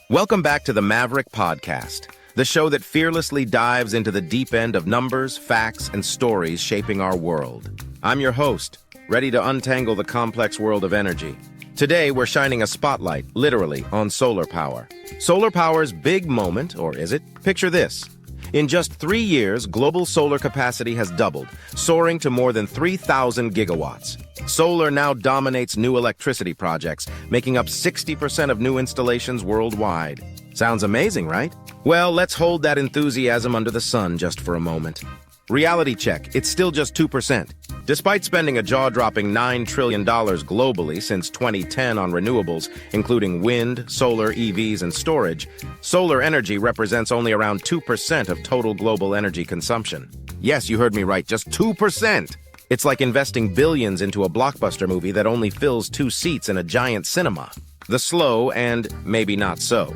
Welcome back to the Maverick Podcast, the show that fearlessly dives into the deep end of numbers, facts, and stories shaping our world. I'm your host, ready to untangle the complex world of energy. Today, we're shining a spotlight, literally, on solar power. Solar power's big moment, or is it? Picture this. In just 3 years, global solar capacity has doubled, soaring to more than 3,000 gigawatts. Solar now dominates new electricity projects, making up 60% of new installations worldwide. Sounds amazing, right? Well, let's hold that enthusiasm under the sun just for a moment. Reality check, it's still just 2%. Despite spending a jaw-dropping $9 trillion globally since 2010 on renewables, including wind, solar, EVs, and storage, solar energy represents only around 2% of total global energy consumption. Yes, you heard me right, just 2%! It's like investing billions into a blockbuster movie that only fills 2 seats in a giant cinema. The slow and maybe not so.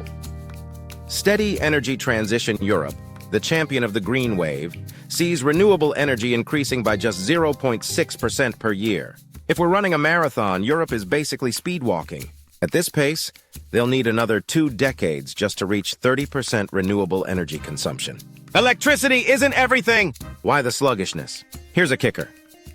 Steady Energy Transition Europe, the champion of the green wave, sees renewable energy increasing by just 0.6% per year. If we're running a marathon, Europe is basically speedwalking. At this pace, they'll need another 2 decades just to reach 30% renewable energy consumption. Electricity isn't everything! Why the sluggishness? Here's a kicker.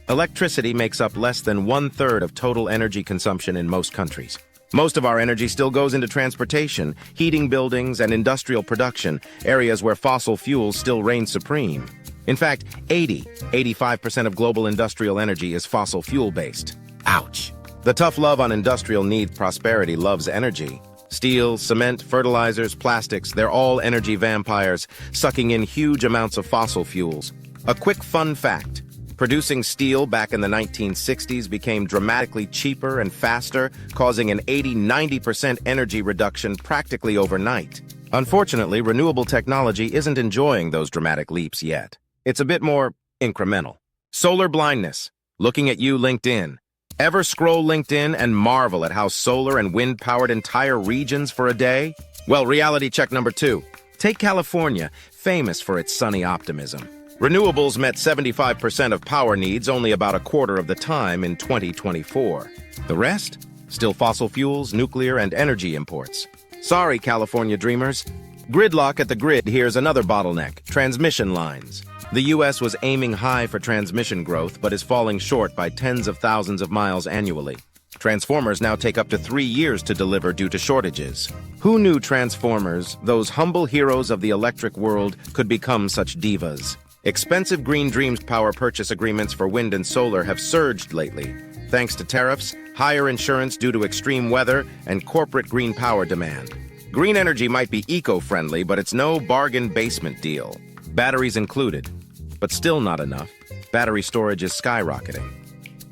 Electricity makes up less than 1/3 of total energy consumption in most countries. Most of our energy still goes into transportation, heating buildings, and industrial production, areas where fossil fuels still reign supreme. In fact, 85% of global industrial energy is fossil fuel-based. Ouch! The tough love on industrial needs prosperity loves energy. Steel, cement, fertilizers, plastics, they're all energy vampires, sucking in huge amounts of fossil fuels. A quick fun fact. Producing steel back in the 1960s became dramatically cheaper and faster, causing an 80–90% energy reduction practically overnight. Unfortunately, renewable technology isn't enjoying those dramatic leaps yet. It's a bit more incremental. Solar blindness. Looking at you, LinkedIn. Ever scroll LinkedIn and marvel at how solar and wind powered entire regions for a day? Well, reality check number 2. Take California, famous for its sunny optimism. Renewables met 75% of power needs only about a quarter of the time in 2024. The rest? Still fossil fuels, nuclear, and energy imports. Sorry, California dreamers. Gridlock at the grid. Here's another bottleneck, transmission lines. The U.S. was aiming high for transmission growth, but is falling short by tens of thousands of miles annually. Transformers now take up to 3 years to deliver due to shortages. Who knew transformers, those humble heroes of the electric world, could become such divas? Expensive Green Dreams power purchase agreements for wind and solar have surged lately, thanks to tariffs, higher insurance due to extreme weather, and corporate green power demand. Green energy might be eco-friendly, but it's no bargain basement deal. Batteries included, but still not enough. Battery storage is skyrocketing.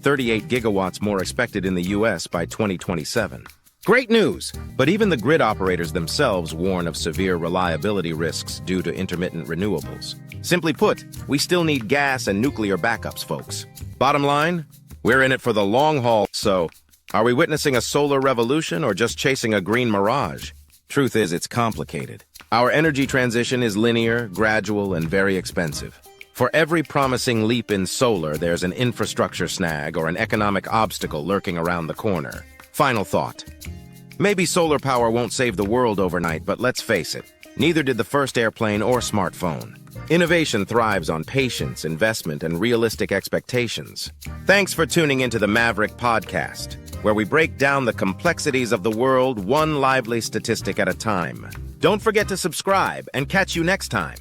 38 gigawatts more expected in the U.S. by 2027. Great news! But even the grid operators themselves warn of severe reliability risks due to intermittent renewables. Simply put, we still need gas and nuclear backups, folks. Bottom line, we're in it for the long haul, so are we witnessing a solar revolution or just chasing a green mirage? Truth is, it's complicated. Our energy transition is linear, gradual, and very expensive. For every promising leap in solar, there's an infrastructure snag or an economic obstacle lurking around the corner. Final thought. Maybe solar power won't save the world overnight, but let's face it, neither did the first airplane or smartphone. Innovation thrives on patience, investment, and realistic expectations. Thanks for tuning into the Maverick Podcast, where we break down the complexities of the world one lively statistic at a time. Don't forget to subscribe and catch you next time.